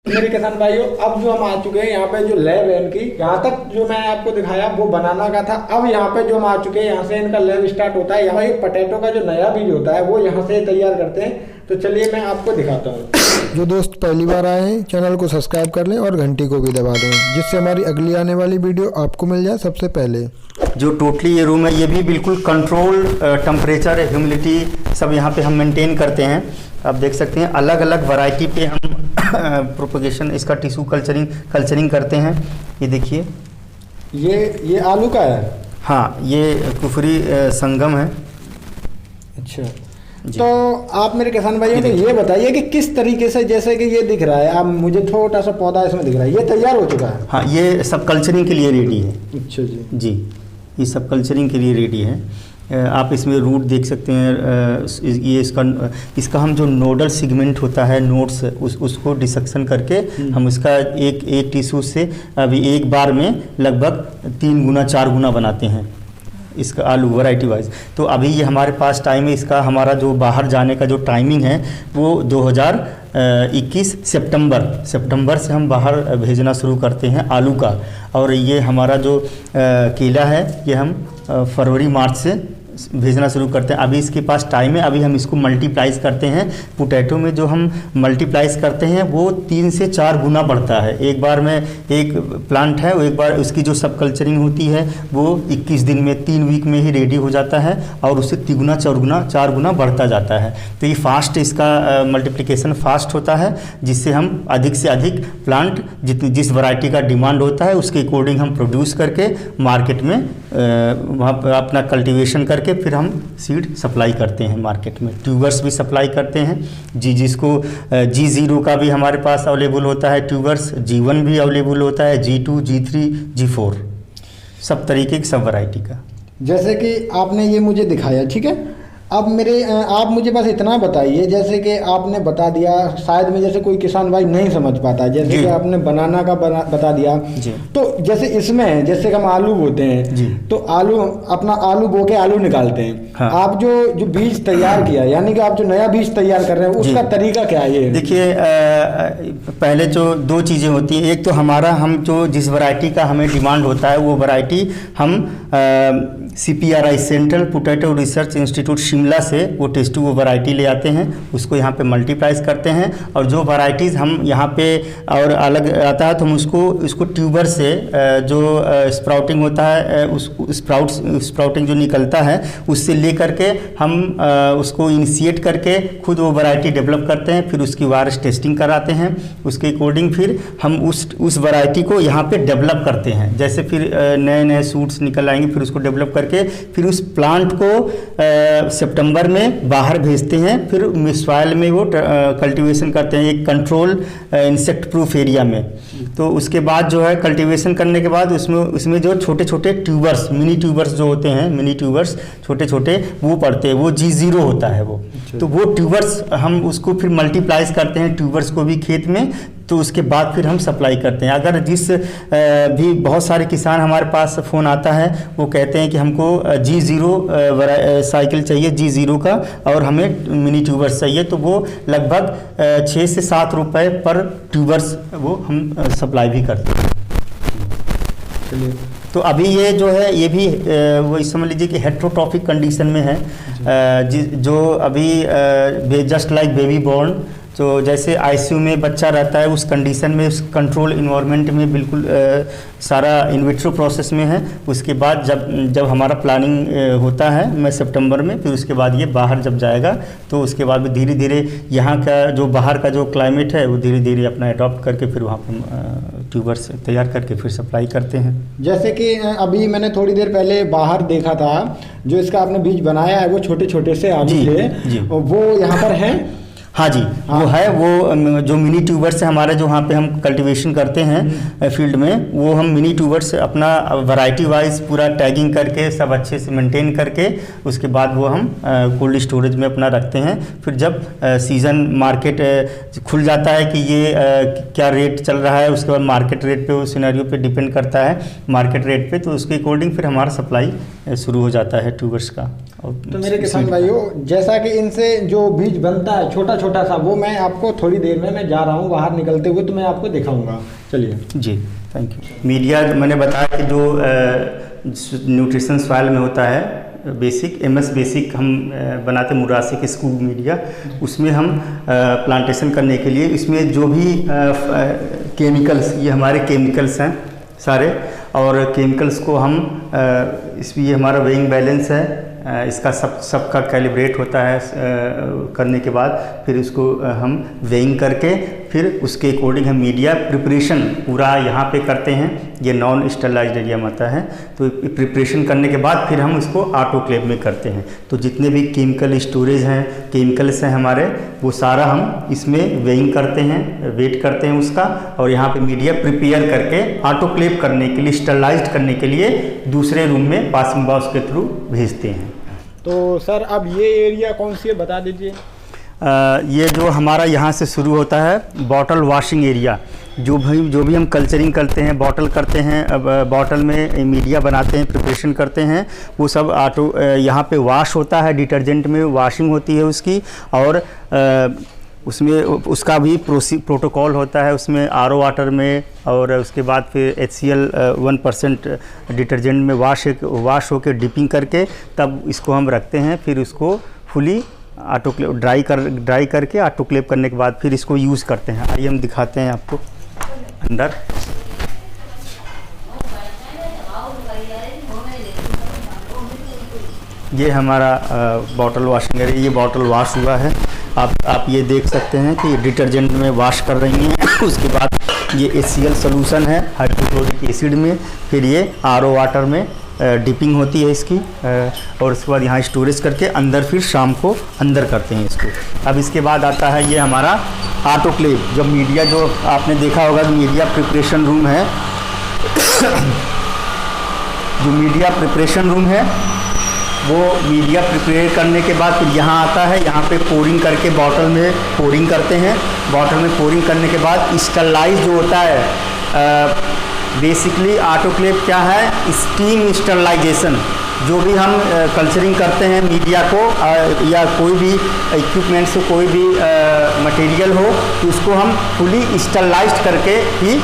मेरे किसान भाइयों, अब जो हम आ चुके हैं यहाँ पे जो लैब है इनकी, यहाँ तक जो मैंने आपको दिखाया वो बनाना का था। अब यहाँ पे जो हम आ चुके हैं, यहाँ से इनका लैब स्टार्ट होता है। यहाँ ये पोटैटो का जो नया बीज होता है वो यहाँ से तैयार करते हैं। तो चलिए मैं आपको दिखाता हूँ। जो दोस्त पहली बार आए हैं चैनल को सब्सक्राइब कर लें और घंटी को भी दबा दें, जिससे हमारी अगली आने वाली वीडियो आपको मिल जाए सबसे पहले। जो टोटली ये रूम है ये भी बिल्कुल कंट्रोल टेम्परेचर, ह्यूमिडिटी सब यहाँ पे हम मेंटेन करते हैं। आप देख सकते हैं अलग अलग वैरायटी पे हम प्रोपगेशन इसका टिश्यू कल्चरिंग करते हैं। ये देखिए, ये आलू का है। हाँ, ये कुफरी संगम है। अच्छा, तो आप मेरे किसान भाइयों को ये बताइए कि किस तरीके से, जैसे कि ये दिख रहा है, आप मुझे छोटा सा पौधा इसमें दिख रहा है, ये तैयार हो चुका है? हाँ, ये सब कल्चरिंग के लिए रेडी है। अच्छा जी। जी, ये सब कल्चरिंग के लिए रेडी है। आप इसमें रूट देख सकते हैं। ये इसका हम जो नोडल सेगमेंट होता है, नोड्स, उसको डिसेक्शन करके हम इसका एक टिश्यू से अभी एक बार में लगभग 3 गुना 4 गुना बनाते हैं इसका आलू वैरायटी वाइज। तो अभी ये हमारे पास टाइम है इसका, हमारा जो बाहर जाने का जो टाइमिंग है वो 2021 सितंबर से हम बाहर भेजना शुरू करते हैं आलू का। और ये हमारा जो केला है ये हम फरवरी मार्च से भेजना शुरू करते हैं। अभी इसके पास टाइम है, अभी हम इसको मल्टीप्लाइज करते हैं। पोटैटो में जो हम मल्टीप्लाइज करते हैं वो 3 से 4 गुना बढ़ता है। एक बार में एक प्लांट है वो एक बार उसकी जो सब कल्चरिंग होती है वो 21 दिन में 3 वीक में ही रेडी हो जाता है और उससे 3 गुना 4 गुना बढ़ता जाता है। तो ये फास्ट, इसका मल्टीप्लिकेशन फास्ट होता है, जिससे हम अधिक से अधिक प्लांट जिस वैरायटी का डिमांड होता है उसके अकॉर्डिंग हम प्रोड्यूस करके मार्केट में वहाँ पर अपना कल्टिवेशन करके फिर हम सीड सप्लाई करते हैं मार्केट में। ट्यूबर्स भी सप्लाई करते हैं जिसको G0 का भी हमारे पास अवेलेबल होता है ट्यूबर्स, G1 भी अवेलेबल होता है, G2, G3, G4, सब तरीके की सब वैरायटी का। जैसे कि आपने ये मुझे दिखाया, ठीक है। अब आप मुझे बस इतना बताइए, जैसे कि आपने बता दिया, शायद में जैसे कोई किसान भाई नहीं समझ पाता, जैसे कि आपने बनाना का बता दिया, तो जैसे इसमें जैसे हम आलू बोते हैं तो अपना आलू बो के आलू निकालते हैं। हाँ। आप जो बीज तैयार किया, यानी कि आप जो नया बीज तैयार कर रहे हैं उसका तरीका क्या है? ये देखिए, पहले जो 2 चीज़ें होती हैं, एक तो हम जो जिस वैरायटी का हमें डिमांड होता है वो वैरायटी हम CPRI central potato research institute Shimla से वो टेस्टू वो वैरायटी ले आते हैं, उसको यहाँ पे मल्टीप्लाइज करते हैं। और जो वैरायटीज़ हम यहाँ पे और अलग आता है तो हम उसको ट्यूबर से जो स्प्राउटिंग होता है, उस स्प्राउटिंग जो निकलता है उससे ले करके हम उसको इनिशिएट करके खुद वो वैरायटी डेवलप करते हैं, फिर उसकी वायरस टेस्टिंग कराते हैं। उसके अकॉर्डिंग फिर हम उस वैरायटी को यहाँ पे डेवलप करते हैं। जैसे फिर नए सूट्स निकल आएंगे, फिर उसको डेवलप करके फिर उस प्लांट को सितंबर में बाहर भेजते हैं। फिर सॉइल में वो कल्टीवेशन करते हैं एक कंट्रोल इंसेक्ट प्रूफ एरिया में। तो उसके बाद जो है कल्टीवेशन करने के बाद उसमें जो छोटे छोटे ट्यूबर्स, मिनी ट्यूबर्स जो होते हैं, मिनी ट्यूबर्स छोटे छोटे वो पड़ते हैं, वो G0 होता है वो। तो वो ट्यूबर्स हम उसको फिर मल्टीप्लाइज करते हैं ट्यूबर्स को भी खेत में, तो उसके बाद फिर हम सप्लाई करते हैं। अगर भी बहुत सारे किसान हमारे पास फ़ोन आता है, वो कहते हैं कि हमको G0 साइकिल चाहिए G0 का और हमें मिनी ट्यूबर्स चाहिए, तो वो लगभग 6 से 7 रुपए पर ट्यूबर्स वो हम सप्लाई भी करते हैं। चलिए, तो अभी ये जो है ये भी वही समझ लीजिए कि हेट्रोट्रॉफिक कंडीशन में है, जो अभी जस्ट लाइक बेबी बॉर्न, तो जैसे ICU में बच्चा रहता है उस कंडीशन में, उस कंट्रोल इन्वायरमेंट में बिल्कुल सारा इन विट्रो प्रोसेस में है। उसके बाद जब हमारा प्लानिंग होता है मैं सितंबर में, फिर उसके बाद ये बाहर जब जाएगा तो उसके बाद भी धीरे धीरे यहाँ का जो बाहर का जो क्लाइमेट है वो धीरे धीरे अपना अडॉप्ट करके फिर वहाँ पर ट्यूबर्स तैयार करके फिर सप्लाई करते हैं। जैसे कि अभी मैंने थोड़ी देर पहले बाहर देखा था, जो इसका आपने बीज बनाया है वो छोटे छोटे से आलू थे, वो यहाँ पर हैं। हाँ जी, वो है, वो जो मिनी ट्यूबर्स है हमारे, जो वहाँ पे हम कल्टीवेशन करते हैं फील्ड में, वो हम मिनी ट्यूबर्स अपना वैरायटी वाइज पूरा टैगिंग करके सब अच्छे से मेंटेन करके उसके बाद वो हम कोल्ड स्टोरेज में अपना रखते हैं। फिर जब सीज़न मार्केट खुल जाता है कि ये क्या रेट चल रहा है, उसके बाद मार्केट रेट पे, वो सिनेरियो पे डिपेंड करता है मार्केट रेट पे, तो उसके अकॉर्डिंग फिर हमारा सप्लाई शुरू हो जाता है ट्यूबर्स का। तो मेरे किसान भाइयों, जैसा कि इनसे जो बीज बनता है छोटा छोटा सा, वो मैं आपको थोड़ी देर में, मैं जा रहा हूँ बाहर निकलते हुए, तो मैं आपको दिखाऊंगा। चलिए जी, थैंक यू। मीडिया मैंने बताया कि जो न्यूट्रिशन सॉइल में होता है, बेसिक MS बेसिक हम बनाते हैं मुरासिक स्कूब मीडिया, उसमें हम प्लांटेशन करने के लिए इसमें जो भी केमिकल्स, ये हमारे केमिकल्स हैं सारे, और केमिकल्स को हम इसमें, ये हमारा वेइंग बैलेंस है, इसका सबका कैलिब्रेट होता है करने के बाद फिर उसको हम वेइंग करके फिर उसके अकॉर्डिंग हम मीडिया प्रिपरेशन पूरा यहाँ पे करते हैं। ये नॉन स्टरलाइज्ड एरिया में आता है, तो प्रिपरेशन करने के बाद फिर हम उसको ऑटोक्लेव में करते हैं। तो जितने भी केमिकल स्टोरेज हैं, केमिकल्स हैं हमारे, वो सारा हम इसमें वेइंग करते हैं, वेट करते हैं उसका, और यहाँ पे मीडिया प्रिपेयर करके ऑटोक्लेव करने के लिए, स्टरलाइज्ड करने के लिए दूसरे रूम में पासिंग बॉक्स के थ्रू भेजते हैं। तो सर अब ये एरिया कौन सी है बता दीजिए। ये जो हमारा यहाँ से शुरू होता है बॉटल वॉशिंग एरिया, जो भी हम कल्चरिंग करते हैं, बॉटल करते हैं, बॉटल में मीडिया बनाते हैं, प्रिपरेशन करते हैं, वो सब यहाँ पे वॉश होता है, डिटर्जेंट में वॉशिंग होती है उसकी, और उसमें उसका भी प्रोटोकॉल होता है, उसमें RO वाटर में, और उसके बाद फिर HCl 1% डिटर्जेंट में वॉश होकर डिपिंग करके तब इसको हम रखते हैं। फिर उसको फुली ऑटोक्लेव ड्राई करके ऑटोक्लेव करने के बाद फिर इसको यूज़ करते हैं। आइए हम दिखाते हैं आपको अंदर। ये हमारा बॉटल वॉशिंग एरिया, ये बॉटल वॉश हुआ है, आप ये देख सकते हैं कि डिटर्जेंट में वॉश कर रही हैं। उसके बाद ये HCl सोल्यूशन है हाइड्रोक्लोरिक एसिड में, फिर ये RO वाटर में डिपिंग होती है इसकी, और उसके बाद यहाँ स्टोरेज करके अंदर फिर शाम को अंदर करते हैं इसको। अब इसके बाद आता है ये हमारा ऑटोक्लेव। जब मीडिया, जो आपने देखा होगा मीडिया प्रिपरेशन रूम है जो मीडिया प्रिपरेशन रूम है, वो मीडिया प्रिपेयर करने के बाद फिर यहाँ आता है, यहाँ पे पोरिंग करके बॉटल में पोरिंग करते हैं। बॉटल में पोरिंग करने के बाद स्टरलाइज जो होता है, बेसिकली ऑटोक्लेव क्या है, स्टीम स्टरलाइजेशन। जो भी हम कल्चरिंग करते हैं मीडिया को, या कोई भी इक्विपमेंट से कोई भी मटेरियल हो, तो उसको हम फुली स्टरलाइज्ड करके ही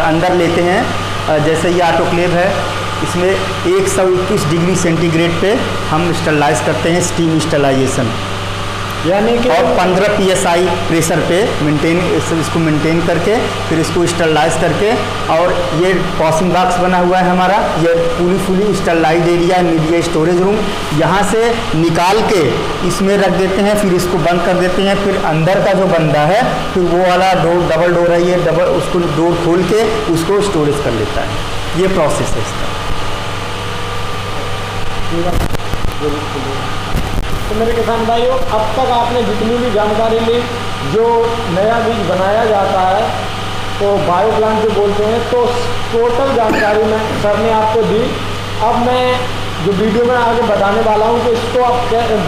अंदर लेते हैं। जैसे ये ऑटोक्लेव है, इसमें 121 डिग्री सेंटीग्रेड पे हम स्टरलाइज करते हैं, स्टीम स्टरलाइजेशन, यानी कि, और 15 PSI प्रेशर पे इसको मेंटेन करके फिर इसको स्टरलाइज करके, और ये पासिंग बॉक्स बना हुआ है हमारा, ये fully sterilize area, media storage room. यहाँ से निकाल के इसमें रख देते हैं, फिर इसको बंद कर देते हैं। फिर अंदर का जो बंदा है, फिर वो वाला डोर, डबल डोर है ये, उसको डोर खोल के उसको स्टोरेज कर लेता है। ये प्रोसेस है इसका। तो मेरे किसान भाइयों, अब तक आपने जितनी भी जानकारी ली, जो नया बीज बनाया जाता है तो बायो प्लांट जो बोलते हैं, तो टोटल जानकारी में सर ने आपको दी। अब मैं जो वीडियो में आगे बताने वाला हूँ कि इसको आप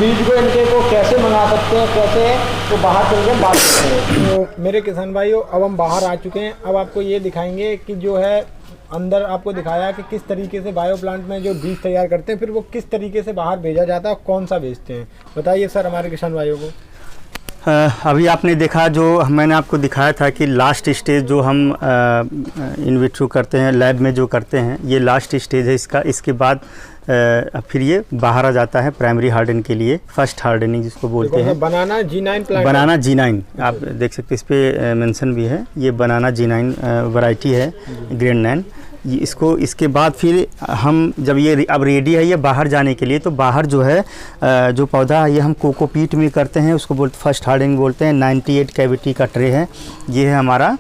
बीज को इनके को कैसे मंगा सकते हैं, कैसे है, तो बाहर चल के बात करते हैं। तो मेरे किसान भाइयों, अब हम बाहर आ चुके हैं। अब आपको ये दिखाएंगे कि जो है अंदर आपको दिखाया कि किस तरीके से बायो प्लांट में जो बीज तैयार करते हैं, फिर वो किस तरीके से बाहर भेजा जाता है, कौन सा भेजते हैं, बताइए सर हमारे किसान भाइयों को। अभी आपने देखा, जो मैंने आपको दिखाया था कि लास्ट स्टेज जो हम इन विट्रो करते हैं, लैब में जो करते हैं, ये लास्ट स्टेज है इसका। इसके बाद फिर ये बाहर आ जाता है प्राइमरी हार्डन के लिए, फर्स्ट हार्डनिंग जिसको बोलते हैं। बनाना G9 प्लांट, बनाना G9 आप देख सकते हैं, इस पे मेंशन भी है, ये बनाना G9 वैरायटी है, ग्रेड 9। इसको इसके बाद फिर हम जब ये अब रेडी है ये बाहर जाने के लिए, तो बाहर जो है जो पौधा है ये हम कोकोपीट में करते हैं, उसको बोलते फर्स्ट हार्डनिंग बोलते हैं। 98 कैविटी का ट्रे है, ये है हमारा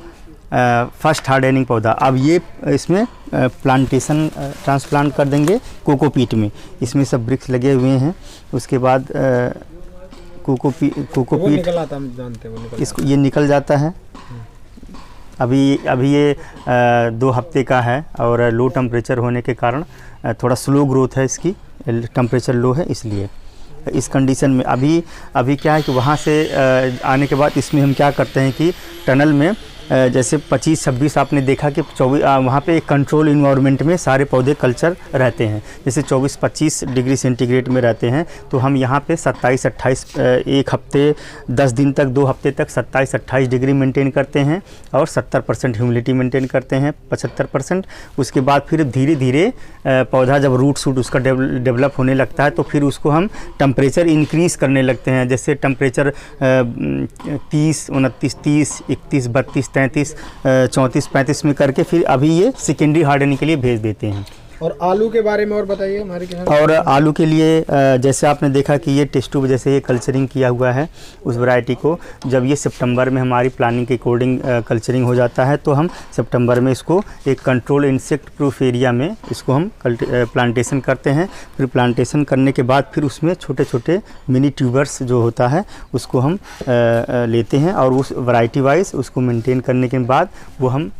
फर्स्ट हार्डनिंग पौधा। अब ये इसमें प्लांटेशन ट्रांसप्लांट कर देंगे कोकोपीट में, इसमें सब ब्रिक्स लगे हुए हैं। उसके बाद कोकोपीट निकल आता, हम जानते हैं इसको, ये निकल जाता है। अभी ये 2 हफ्ते का है, और लो टेम्परेचर होने के कारण थोड़ा स्लो ग्रोथ है इसकी, टेम्परेचर लो है, इसलिए इस कंडीशन में अभी क्या है कि वहाँ से आने के बाद इसमें हम क्या करते हैं कि टनल में जैसे 25-26 आपने देखा कि 24 वहाँ पे एक कंट्रोल इन्वायरमेंट में सारे पौधे कल्चर रहते हैं, जैसे 24-25 डिग्री सेंटीग्रेड में रहते हैं। तो हम यहाँ पे 27-28 एक हफ्ते 10 दिन तक 2 हफ्ते तक 27-28 डिग्री मेंटेन करते हैं और 70% ह्यूमिडिटी मेंटेन करते हैं, 75%। उसके बाद फिर धीरे धीरे पौधा जब रूट सूट उसका डेवलप होने लगता है तो फिर उसको हम टेम्परेचर इंक्रीज़ करने लगते हैं, जैसे टेम्परेचर 30, 29, 30, 31, 32, 33, 34, 35 में करके फिर अभी ये सेकेंडरी हार्डनिंग के लिए भेज देते हैं। और आलू के बारे में और बताइए हमारे किसान। और आलू के लिए जैसे आपने देखा कि ये टेस्ट ट्यूब जैसे ये कल्चरिंग किया हुआ है उस वैरायटी को, जब ये सितंबर में हमारी प्लानिंग के अकॉर्डिंग कल्चरिंग हो जाता है तो हम सितंबर में इसको एक कंट्रोल इंसेक्ट प्रूफ एरिया में इसको हम प्लांटेशन करते हैं। फिर प्लांटेशन करने के बाद फिर उसमें छोटे छोटे मिनी ट्यूबर्स जो होता है उसको हम लेते हैं और उस वैरायटी वाइज उसको मेंटेन करने के बाद वो हम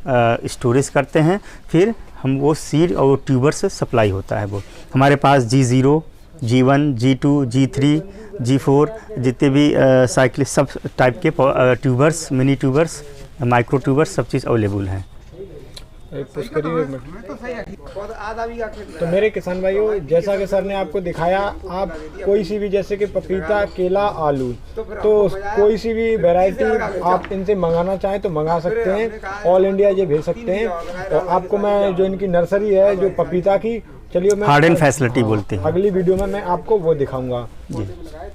स्टोरेज करते हैं। फिर हम वो सीड और ट्यूबर से सप्लाई होता है। वो हमारे पास G0, G1, G2, G3, G4 जितने भी साइकिल सब टाइप के tubers, mini tubers, micro tubers सब चीज़ अवेलेबल हैं। तो मेरे किसान भाइयों, जैसा कि सर ने आपको दिखाया, आप कोई सी भी जैसे कि पपीता, केला, आलू, तो कोई सी भी वैरायटी आप इनसे मंगाना चाहें तो मंगा सकते हैं, ऑल इंडिया ये भेज सकते हैं। और आपको मैं जो इनकी नर्सरी है जो पपीता की, चलिए मैं हार्डन फैसिलिटी बोलते हैं, अगली वीडियो में मैं आपको वो दिखाऊंगा जी।